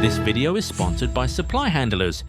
This video is sponsored by Supply Handlers.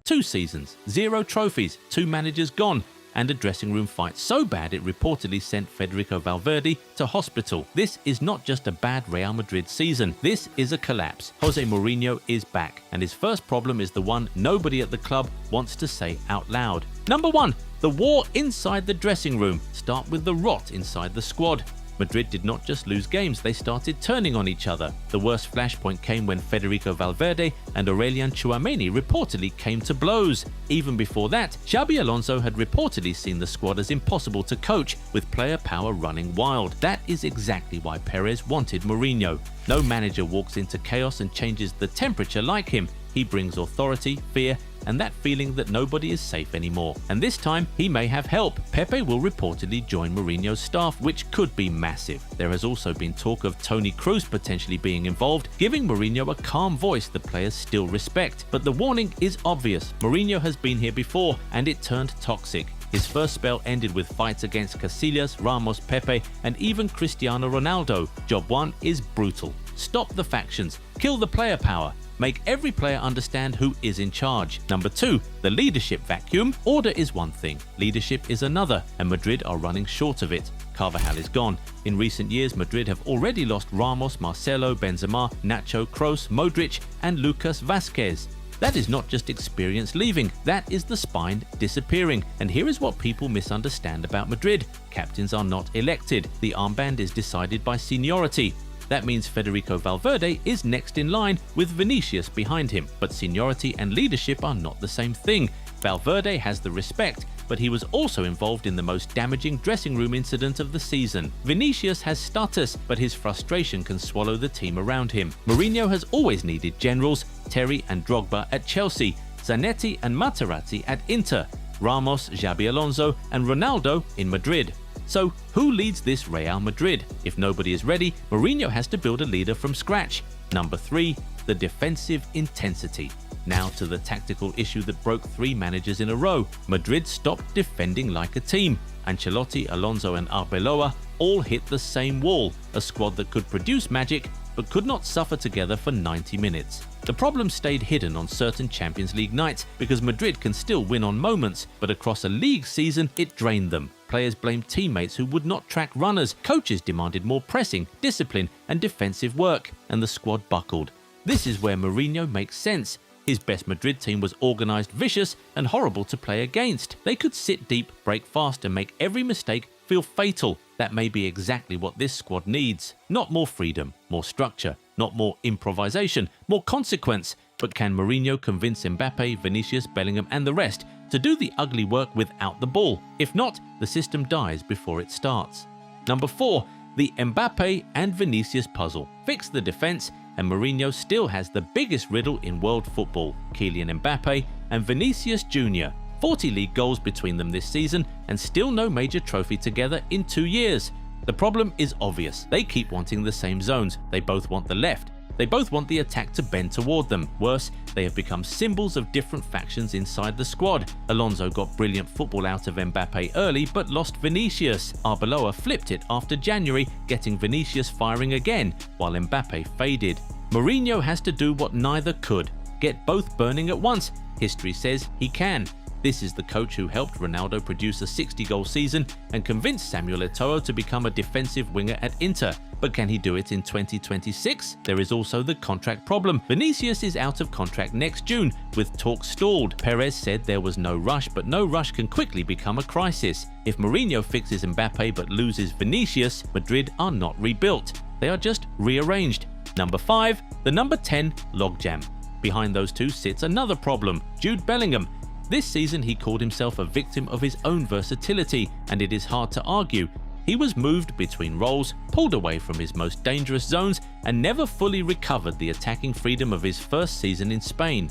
2 seasons, 0 trophies, 2 managers gone, and a dressing room fight so bad it reportedly sent Federico Valverde to hospital. This is not just a bad Real Madrid season, this is a collapse. José Mourinho is back, and his first problem is the one nobody at the club wants to say out loud. Number 1. The war inside the dressing room. Start with the rot inside the squad. Madrid did not just lose games, they started turning on each other. The worst flashpoint came when Federico Valverde and Aurelian Tchouaméni reportedly came to blows. Even before that, Xabi Alonso had reportedly seen the squad as impossible to coach, with player power running wild. That is exactly why Perez wanted Mourinho. No manager walks into chaos and changes the temperature like him. He brings authority, fear, and that feeling that nobody is safe anymore. And this time, he may have help. Pepe will reportedly join Mourinho's staff, which could be massive. There has also been talk of Toni Kroos potentially being involved, giving Mourinho a calm voice the players still respect. But the warning is obvious. Mourinho has been here before, and it turned toxic. His first spell ended with fights against Casillas, Ramos, Pepe, and even Cristiano Ronaldo. Job 1 is brutal. Stop the factions. Kill the player power. Make every player understand who is in charge. Number 2, the leadership vacuum. Order is one thing, leadership is another, and Madrid are running short of it. Carvajal is gone. In recent years, Madrid have already lost Ramos, Marcelo, Benzema, Nacho, Kroos, Modric, and Lucas Vázquez. That is not just experience leaving, that is the spine disappearing. And here is what people misunderstand about Madrid. Captains are not elected. The armband is decided by seniority. That means Federico Valverde is next in line with Vinicius behind him. But seniority and leadership are not the same thing. Valverde has the respect, but he was also involved in the most damaging dressing room incident of the season. Vinicius has status, but his frustration can swallow the team around him. Mourinho has always needed generals, Terry and Drogba at Chelsea, Zanetti and Materazzi at Inter, Ramos, Xabi Alonso, and Ronaldo in Madrid. So, who leads this Real Madrid? If nobody is ready, Mourinho has to build a leader from scratch. Number 3, the defensive intensity. Now to the tactical issue that broke 3 managers in a row. Madrid stopped defending like a team. Ancelotti, Alonso, and Arbeloa all hit the same wall, a squad that could produce magic but could not suffer together for 90 minutes. The problem stayed hidden on certain Champions League nights because Madrid can still win on moments, but across a league season, it drained them. Players blamed teammates who would not track runners, coaches demanded more pressing, discipline, and defensive work, and the squad buckled. This is where Mourinho makes sense. His best Madrid team was organised, vicious, and horrible to play against. They could sit deep, break fast, and make every mistake feel fatal. That may be exactly what this squad needs. Not more freedom, more structure, not more improvisation, more consequence. But can Mourinho convince Mbappe, Vinicius, Bellingham, and the rest to do the ugly work without the ball? If not, the system dies before it starts. Number 4, the Mbappe and Vinicius puzzle. Fix the defense, and Mourinho still has the biggest riddle in world football: Kylian Mbappe and Vinicius Jr. 40 league goals between them this season, and still no major trophy together in 2 years. The problem is obvious. They keep wanting the same zones. They both want the left. They both want the attack to bend toward them. Worse, they have become symbols of different factions inside the squad. Alonso got brilliant football out of Mbappe early but lost Vinicius. Arbeloa flipped it after January, getting Vinicius firing again, while Mbappe faded. Mourinho has to do what neither could: get both burning at once. History says he can. This is the coach who helped Ronaldo produce a 60-goal season and convinced Samuel Eto'o to become a defensive winger at Inter. But can he do it in 2026? There is also the contract problem. Vinicius is out of contract next June, with talks stalled. Perez said there was no rush, but no rush can quickly become a crisis. If Mourinho fixes Mbappe but loses Vinicius, Madrid are not rebuilt. They are just rearranged. Number 5, the number 10 logjam. Behind those two sits another problem: Jude Bellingham. This season he called himself a victim of his own versatility, and it is hard to argue. He was moved between roles, pulled away from his most dangerous zones, and never fully recovered the attacking freedom of his first season in Spain.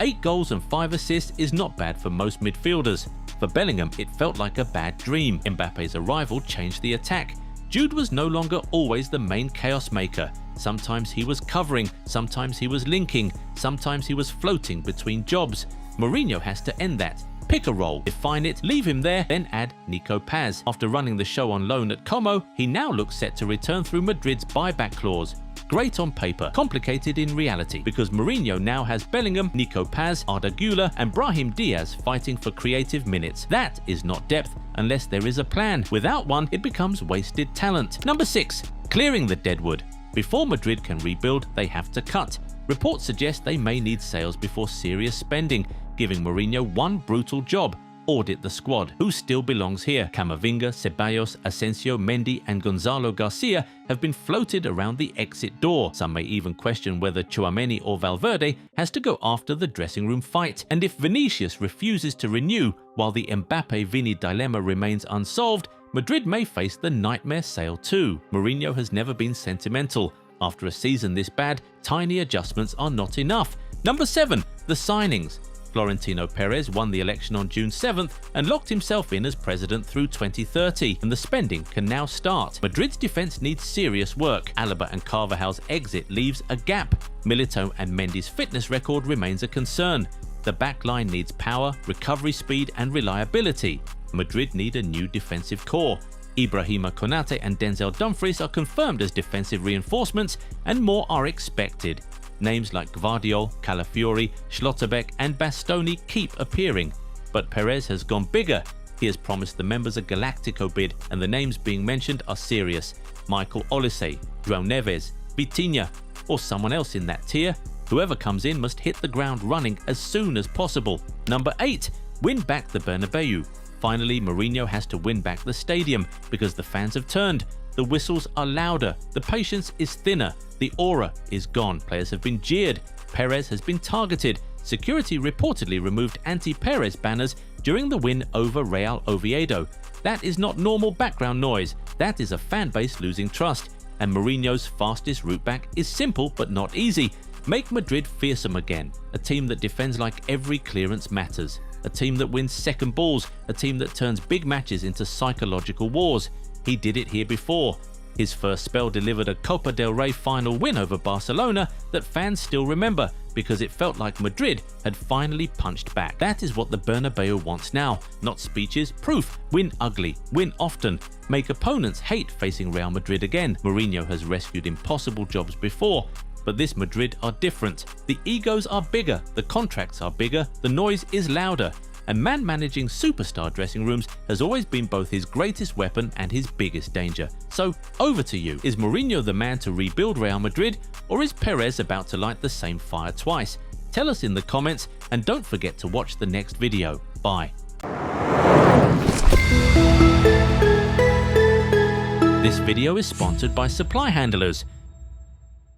8 goals and 5 assists is not bad for most midfielders. For Bellingham, it felt like a bad dream. Mbappe's arrival changed the attack. Jude was no longer always the main chaos maker. Sometimes he was covering, sometimes he was linking, sometimes he was floating between jobs. Mourinho has to end that. Pick a role, define it, leave him there, then add Nico Paz. After running the show on loan at Como, he now looks set to return through Madrid's buyback clause. great on paper, complicated in reality, because Mourinho now has Bellingham, Nico Paz, Arda Güler and Brahim Diaz fighting for creative minutes. That is not depth unless there is a plan. Without one, it becomes wasted talent. Number 6. Clearing the deadwood. Before Madrid can rebuild, they have to cut. Reports suggest they may need sales before serious spending, giving Mourinho one brutal job: audit the squad. Who still belongs here? Camavinga, Ceballos, Asensio, Mendy and Gonzalo Garcia have been floated around the exit door. Some may even question whether Tchouaméni or Valverde has to go after the dressing room fight. And if Vinicius refuses to renew while the Mbappe-Vini dilemma remains unsolved, Madrid may face the nightmare sale too. Mourinho has never been sentimental. After a season this bad, tiny adjustments are not enough. Number 7. The signings. Florentino Perez won the election on June 7th and locked himself in as president through 2030, and the spending can now start. Madrid's defense needs serious work. Alaba and Carvajal's exit leaves a gap. Milito and Mendy's fitness record remains a concern. The back line needs power, recovery speed and reliability. Madrid need a new defensive core. Ibrahima Konate and Denzel Dumfries are confirmed as defensive reinforcements, and more are expected. Names like Gvardiol, Calafiori, Schlotterbeck and Bastoni keep appearing. But Perez has gone bigger. He has promised the members a Galactico bid, and the names being mentioned are serious: Michael Olise, João Neves, Vitinha, or someone else in that tier. Whoever comes in must hit the ground running as soon as possible. Number 8. Win back the Bernabeu. Finally, Mourinho has to win back the stadium because the fans have turned. The whistles are louder, the patience is thinner, the aura is gone. Players have been jeered, Perez has been targeted. Security reportedly removed anti-Perez banners during the win over Real Oviedo. That is not normal background noise, that is a fan base losing trust. And Mourinho's fastest route back is simple but not easy. Make Madrid fearsome again, a team that defends like every clearance matters. A team that wins second balls, a team that turns big matches into psychological wars. He did it here before. His first spell delivered a Copa del Rey final win over Barcelona that fans still remember because it felt like Madrid had finally punched back. That is what the Bernabeu wants now. Not speeches, proof. Win ugly, win often. Make opponents hate facing Real Madrid again. Mourinho has rescued impossible jobs before, but this Madrid are different. The egos are bigger, the contracts are bigger, the noise is louder. And man-managing superstar dressing rooms has always been both his greatest weapon and his biggest danger. So, over to you. Is Mourinho the man to rebuild Real Madrid, or is Perez about to light the same fire twice? Tell us in the comments, and don't forget to watch the next video. Bye. This video is sponsored by Supply Handlers.